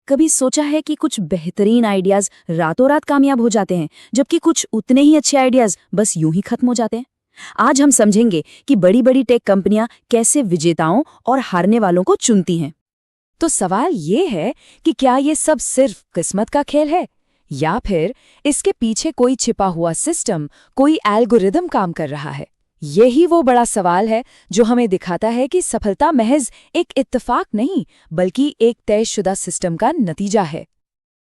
कभी सोचा है कि कुछ बेहतरीन आइडियाज रातों रात कामयाब हो जाते हैं, जबकि कुछ उतने ही अच्छे आइडियाज बस यूं ही खत्म हो जाते हैं? आज हम समझेंगे कि बड़ी बड़ी टेक कंपनियां कैसे विजेताओं और हारने वालों को चुनती हैं। तो सवाल ये है कि क्या ये सब सिर्फ किस्मत का खेल है, या फिर इसके पीछे कोई छिपा हुआ सिस्टम, कोई एल्गोरिदम काम कर रहा है? यही वो बड़ा सवाल है जो हमें दिखाता है कि सफलता महज एक इत्तेफाक नहीं, बल्कि एक तयशुदा सिस्टम का नतीजा है।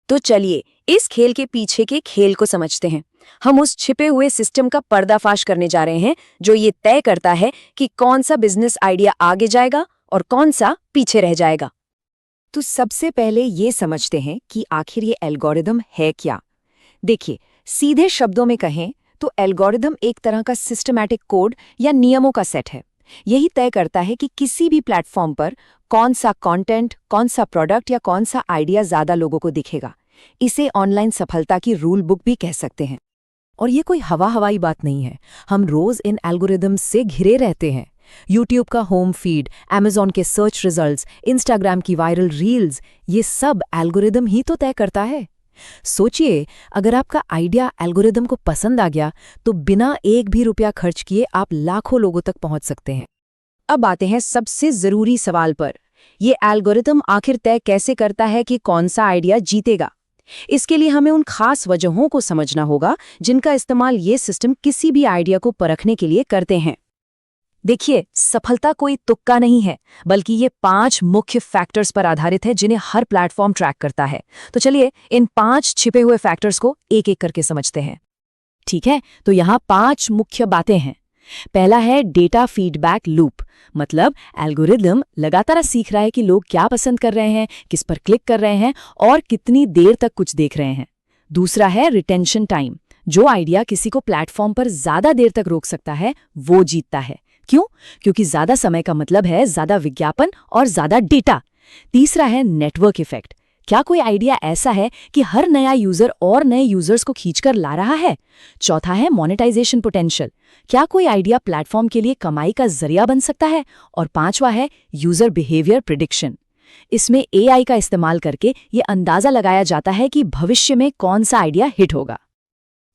तो चलिए इस खेल के पीछे के खेल को समझते हैं। हम उस छिपे हुए सिस्टम का पर्दाफाश करने जा रहे हैं जो ये तय करता है कि कौन सा बिजनेस आइडिया आगे जाएगा और कौन सा पीछे रह जाएगा। तो सबसे पहले ये समझते हैं कि आखिर ये एल्गोरिदम है क्या। देखिए, सीधे शब्दों में कहें तो एल्गोरिदम एक तरह का सिस्टमैटिक कोड या नियमों का सेट है। यही तय करता है कि किसी भी प्लेटफॉर्म पर कौन सा कंटेंट, कौन सा प्रोडक्ट या कौन सा आइडिया ज़्यादा लोगों को दिखेगा। इसे ऑनलाइन सफलता की रूल बुक भी कह सकते हैं। और ये कोई हवाई बात नहीं है, हम रोज़ इन एल्गोरिदम्स से घिरे रहते हैं। यूट्यूब का होम फीड, अमेज़ॉन के सर्च रिजल्ट्स, इंस्टाग्राम की वायरल रील्स, ये सब एल्गोरिदम ही तो तय करता है। सोचिए, अगर आपका आइडिया एल्गोरिदम को पसंद आ गया तो बिना एक भी रुपया खर्च किए आप लाखों लोगों तक पहुंच सकते हैं। अब आते हैं सबसे जरूरी सवाल पर, ये एल्गोरिदम आखिर तय कैसे करता है कि कौन सा आइडिया जीतेगा? इसके लिए हमें उन खास वजहों को समझना होगा जिनका इस्तेमाल ये सिस्टम किसी भी आइडिया को परखने के लिए करते हैं। देखिए, सफलता कोई तुक्का नहीं है, बल्कि ये 5 मुख्य फैक्टर्स पर आधारित है जिन्हें हर प्लेटफॉर्म ट्रैक करता है। तो चलिए इन 5 छिपे हुए फैक्टर्स को एक एक करके समझते हैं। ठीक है, तो यहाँ 5 मुख्य बातें हैं। पहला है डेटा फीडबैक लूप, मतलब एल्गोरिदम लगातार सीख रहा है कि लोग क्या पसंद कर रहे हैं, किस पर क्लिक कर रहे हैं और कितनी देर तक कुछ देख रहे हैं। दूसरा है रिटेंशन टाइम, जो आइडिया किसी को प्लेटफॉर्म पर ज्यादा देर तक रोक सकता है वो जीतता है। क्यों? क्योंकि ज्यादा समय का मतलब है ज्यादा विज्ञापन और ज्यादा डेटा। तीसरा है नेटवर्क इफेक्ट, क्या कोई आइडिया ऐसा है कि हर नया यूजर और नए यूजर्स को खींचकर ला रहा है? चौथा है मोनेटाइजेशन पोटेंशियल, क्या कोई आइडिया प्लेटफॉर्म के लिए कमाई का जरिया बन सकता है? और पांचवा है यूजर बिहेवियर प्रिडिक्शन, इसमें एआई का इस्तेमाल करके ये अंदाजा लगाया जाता है कि भविष्य में कौन सा आइडिया हिट होगा।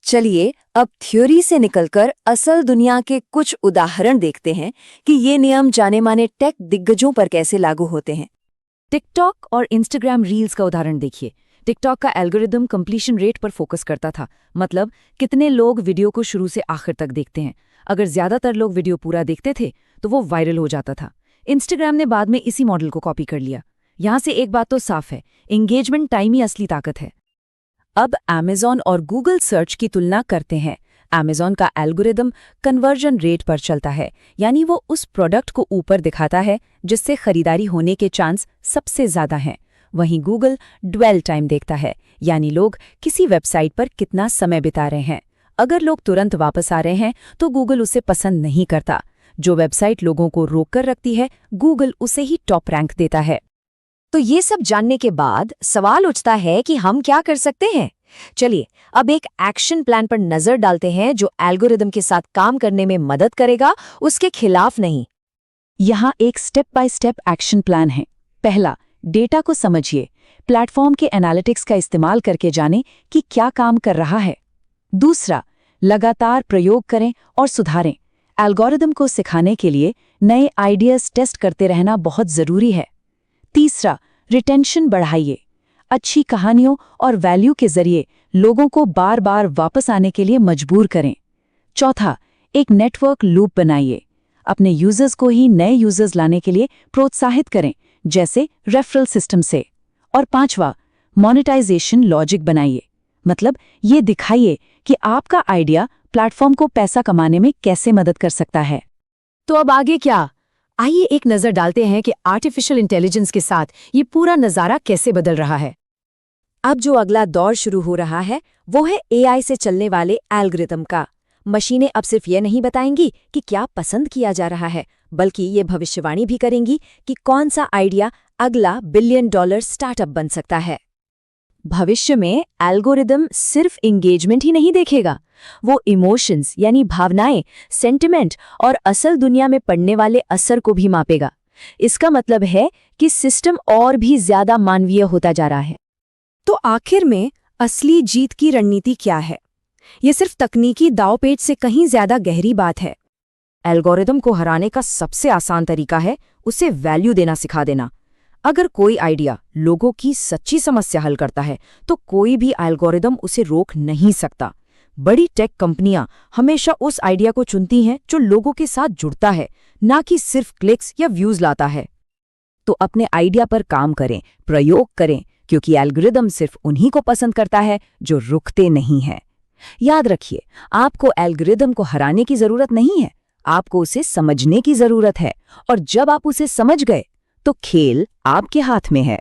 चलिए अब थ्योरी से निकलकर असल दुनिया के कुछ उदाहरण देखते हैं कि ये नियम जाने माने टेक दिग्गजों पर कैसे लागू होते हैं। टिकटॉक और इंस्टाग्राम रील्स का उदाहरण देखिए। टिकटॉक का एल्गोरिदम कंप्लीशन रेट पर फोकस करता था, मतलब कितने लोग वीडियो को शुरू से आखिर तक देखते हैं। अगर ज्यादातर लोग वीडियो पूरा देखते थे तो वो वायरल हो जाता था। इंस्टाग्राम ने बाद में इसी मॉडल को कॉपी कर लिया। यहाँ से एक बात तो साफ है, एंगेजमेंट टाइम ही असली ताकत है। अब अमेज़ॉन और गूगल सर्च की तुलना करते हैं। अमेज़ॉन का एल्गोरिदम कन्वर्जन रेट पर चलता है, यानी वो उस प्रोडक्ट को ऊपर दिखाता है जिससे खरीदारी होने के चांस सबसे ज़्यादा हैं। वहीं गूगल ड्वेल टाइम देखता है, यानी लोग किसी वेबसाइट पर कितना समय बिता रहे हैं। अगर लोग तुरंत वापस आ रहे हैं तो गूगल उसे पसंद नहीं करता। जो वेबसाइट लोगों को रोक कर रखती है, गूगल उसे ही टॉप रैंक देता है। तो ये सब जानने के बाद सवाल उठता है कि हम क्या कर सकते हैं। चलिए अब एक एक्शन प्लान पर नजर डालते हैं जो एल्गोरिदम के साथ काम करने में मदद करेगा, उसके खिलाफ नहीं। यहाँ एक step by step action plan है। पहला, डेटा को समझिए, प्लेटफॉर्म के एनालिटिक्स का इस्तेमाल करके जानें कि क्या काम कर रहा है। दूसरा, लगातार प्रयोग करें और सुधारें। एल्गोरिदम को सिखाने के लिए नए आइडियाज टेस्ट करते रहना बहुत जरूरी है। तीसरा, रिटेंशन बढ़ाइए, अच्छी कहानियों और वैल्यू के जरिए लोगों को बार बार वापस आने के लिए मजबूर करें। चौथा, एक नेटवर्क लूप बनाइए, अपने यूजर्स को ही नए यूजर्स लाने के लिए प्रोत्साहित करें, जैसे रेफरल सिस्टम से। और पांचवा, मोनेटाइजेशन लॉजिक बनाइए, मतलब ये दिखाइए कि आपका आइडिया प्लेटफॉर्म को पैसा कमाने में कैसे मदद कर सकता है। तो अब आगे क्या? आइए एक नजर डालते हैं कि आर्टिफिशियल इंटेलिजेंस के साथ ये पूरा नजारा कैसे बदल रहा है। अब जो अगला दौर शुरू हो रहा है वो है एआई से चलने वाले एल्गोरिदम का। मशीनें अब सिर्फ ये नहीं बताएंगी कि क्या पसंद किया जा रहा है, बल्कि ये भविष्यवाणी भी करेंगी कि कौन सा आइडिया अगला $1 बिलियन स्टार्टअप बन सकता है। भविष्य में एल्गोरिदम सिर्फ एंगेजमेंट ही नहीं देखेगा, वो इमोशंस यानी भावनाएं, सेंटिमेंट और असल दुनिया में पड़ने वाले असर को भी मापेगा। इसका मतलब है कि सिस्टम और भी ज्यादा मानवीय होता जा रहा है। तो आखिर में असली जीत की रणनीति क्या है? ये सिर्फ तकनीकी दांवपेच से कहीं ज्यादा गहरी बात है। एल्गोरिदम को हराने का सबसे आसान तरीका है उसे वैल्यू देना सिखा देना। अगर कोई आइडिया लोगों की सच्ची समस्या हल करता है तो कोई भी एल्गोरिदम उसे रोक नहीं सकता। बड़ी टेक कंपनियां हमेशा उस आइडिया को चुनती हैं जो लोगों के साथ जुड़ता है, ना कि सिर्फ क्लिक्स या व्यूज लाता है। तो अपने आइडिया पर काम करें, प्रयोग करें, क्योंकि एल्गोरिदम सिर्फ उन्हीं को पसंद करता है जो रुकते नहीं हैं। याद रखिए, आपको एल्गोरिदम को हराने की जरूरत नहीं है, आपको उसे समझने की जरूरत है। और जब आप उसे समझ गए तो खेल आपके हाथ में है।